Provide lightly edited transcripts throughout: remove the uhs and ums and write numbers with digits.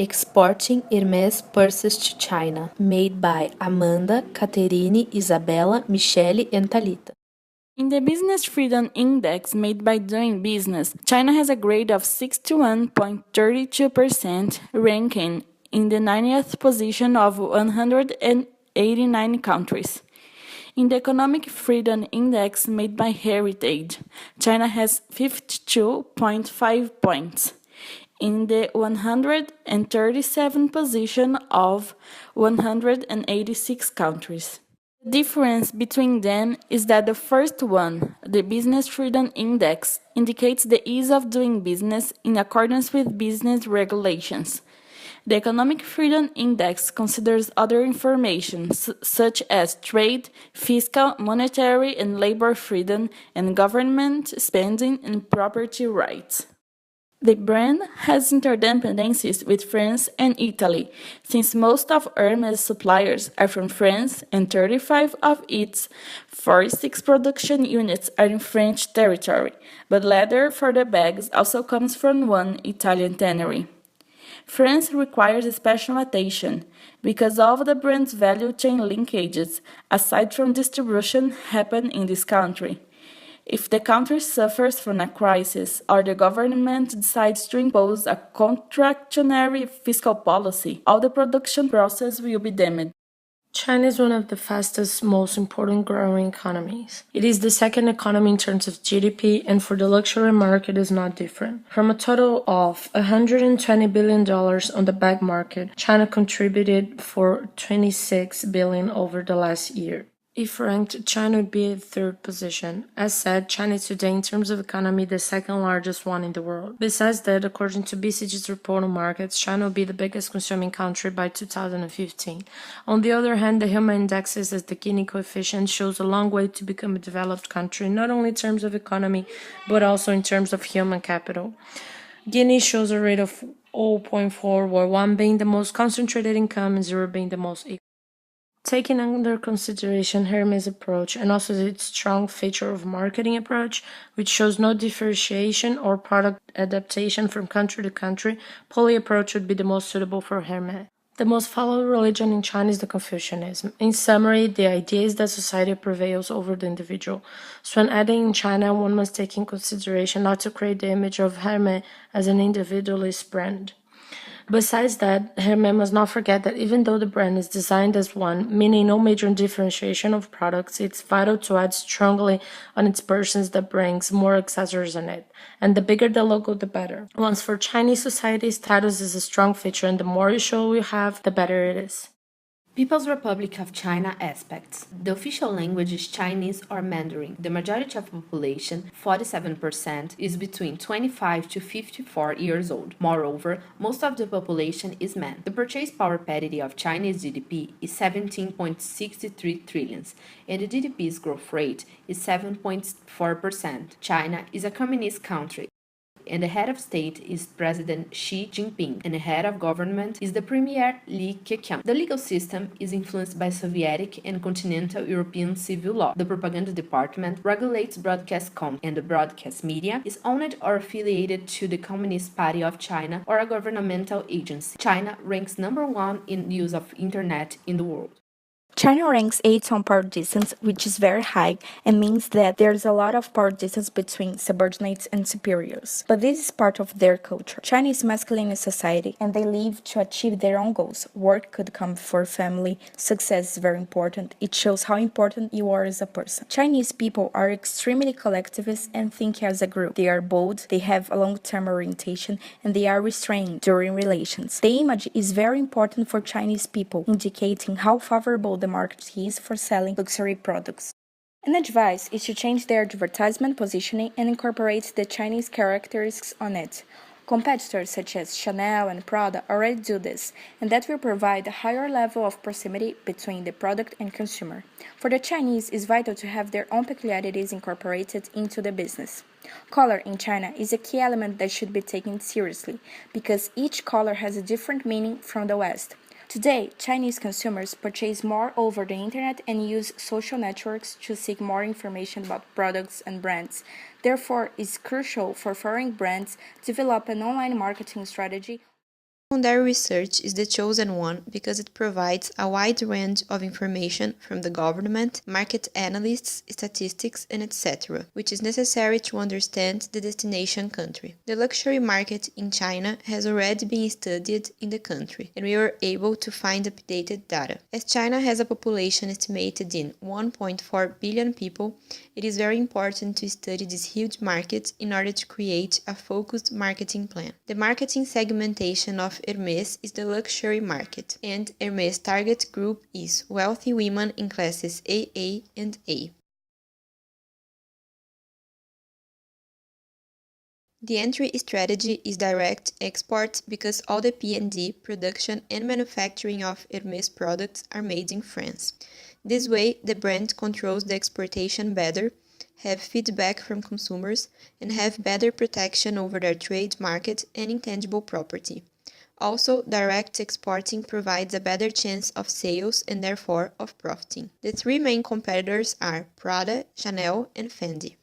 Exporting Hermès purses to China, made by Amanda, Caterine, Isabella, Michele, and Talita. In the Business Freedom Index made by Doing Business, China has a grade of 61.32%, ranking in the 90th position of 189 countries. In the Economic Freedom Index made by Heritage, China has 52.5 points, in the 137th position of 186 countries. The difference between them is that the first one, the Business Freedom Index, indicates the ease of doing business in accordance with business regulations. The Economic Freedom Index considers other information such as trade, fiscal, monetary, and labor freedom, and government spending and property rights. The brand has interdependencies with France and Italy, since most of Hermès suppliers are from France and 35 of its 46 production units are in French territory, but leather for the bags also comes from one Italian tannery. France requires special attention because all of the brand's value chain linkages, aside from distribution, happen in this country. If the country suffers from a crisis or the government decides to impose a contractionary fiscal policy, all the production process will be damaged. China is one of the fastest, most important growing economies. It is the second economy in terms of GDP, and for the luxury market is not different. From a total of $120 billion on the bag market, China contributed for $26 billion over the last year. If ranked, China would be at third position. As said, China is today, in terms of economy, the second largest one in the world. Besides that, according to BCG's report on markets, China will be the biggest consuming country by 2015. On the other hand, the human indexes as the Gini coefficient shows a long way to become a developed country, not only in terms of economy, but also in terms of human capital. Guinea shows a rate of 0.4, where 1 being the most concentrated income and 0 being the most equal. Taking under consideration Hermès' approach and also its strong feature of marketing approach, which shows no differentiation or product adaptation from country to country, poly approach would be the most suitable for Hermès. The most followed religion in China is the Confucianism. In summary, the idea is that society prevails over the individual. So when adding in China, one must take in consideration not to create the image of Hermès as an individualist brand. Besides that, Hermès must not forget that even though the brand is designed as one, meaning no major differentiation of products, it's vital to add strongly on its persons that brings more accessories on it. And the bigger the logo, the better. Once for Chinese society, status is a strong feature, and the more show you have, the better it is. People's Republic of China aspects. The official language is Chinese or Mandarin. The majority of the population, 47%, is between 25 to 54 years old. Moreover, most of the population is men. The purchase power parity of Chinese GDP is 17.63 trillions, and the GDP's growth rate is 7.4%. China is a communist country, and the head of state is President Xi Jinping, and the head of government is the Premier Li Keqiang. The legal system is influenced by Soviet and continental European civil law. The propaganda department regulates broadcast content, and the broadcast media is owned or affiliated to the Communist Party of China or a governmental agency. China ranks number 1 in use of internet in the world. China ranks 8th on power distance, which is very high and means that there's a lot of power distance between subordinates and superiors. But this is part of their culture. China is masculine society and they live to achieve their own goals. Work could come before family. Success is very important. It shows how important you are as a person. Chinese people are extremely collectivist and think as a group. They are bold, they have a long-term orientation, and they are restrained during relations. The image is very important for Chinese people, indicating how favorable the market is for selling luxury products. An advice is to change their advertisement positioning and incorporate the Chinese characteristics on it. Competitors such as Chanel and Prada already do this, and that will provide a higher level of proximity between the product and consumer. For the Chinese, it's vital to have their own peculiarities incorporated into the business. Color in China is a key element that should be taken seriously, because each color has a different meaning from the West. Today, Chinese consumers purchase more over the internet and use social networks to seek more information about products and brands. Therefore, it's crucial for foreign brands to develop an online marketing strategy Secondary research is the chosen one because it provides a wide range of information from the government, market analysts, statistics, and etc., which is necessary to understand the destination country. The luxury market in China has already been studied in the country, and we were able to find updated data. As China has a population estimated in 1.4 billion people, it is very important to study this huge market in order to create a focused marketing plan. The marketing segmentation of Hermès is the luxury market, and Hermès target group is wealthy women in classes AA and A. The entry strategy is direct export because all the P&D, production and manufacturing of Hermès products are made in France. This way, the brand controls the exportation better, have feedback from consumers, and have better protection over their trade market and intangible property. Also, direct exporting provides a better chance of sales and therefore of profiting. The three main competitors are Prada, Chanel, and Fendi.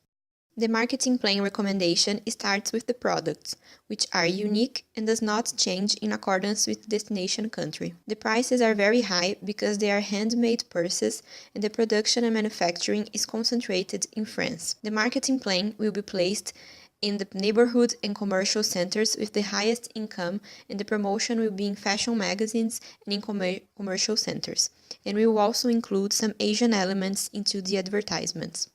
The marketing plan recommendation starts with the products, which are unique and does not change in accordance with the destination country. The prices are very high because they are handmade purses and the production and manufacturing is concentrated in France. The marketing plan will be placed in the neighborhood and commercial centers with the highest income, and the promotion will be in fashion magazines and in commercial centers, and we will also include some Asian elements into the advertisements.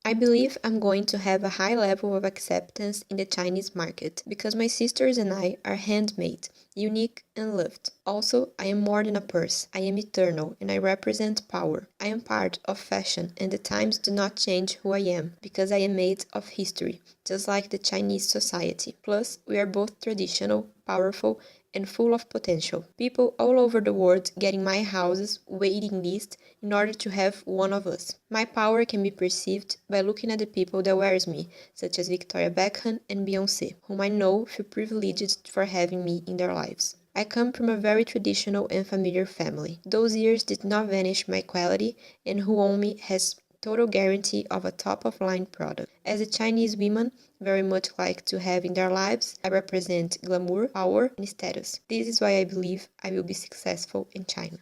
I believe I'm going to have a high level of acceptance in the Chinese market because my sisters and I are handmade, unique and loved. Also, I am more than a purse. I am eternal and I represent power. I am part of fashion and the times do not change who I am because I am made of history, just like the Chinese society. Plus, we are both traditional, powerful, and full of potential. People all over the world getting my house's waiting list in order to have one of us. My power can be perceived by looking at the people that wears me, such as Victoria Beckham and Beyoncé, whom I know feel privileged for having me in their lives. I come from a very traditional and familiar family. Those years did not vanish my quality, and who own me has total guarantee of a top-of-line product. As a Chinese woman, very much like to have in their lives, I represent glamour, power, and status. This is why I believe I will be successful in China.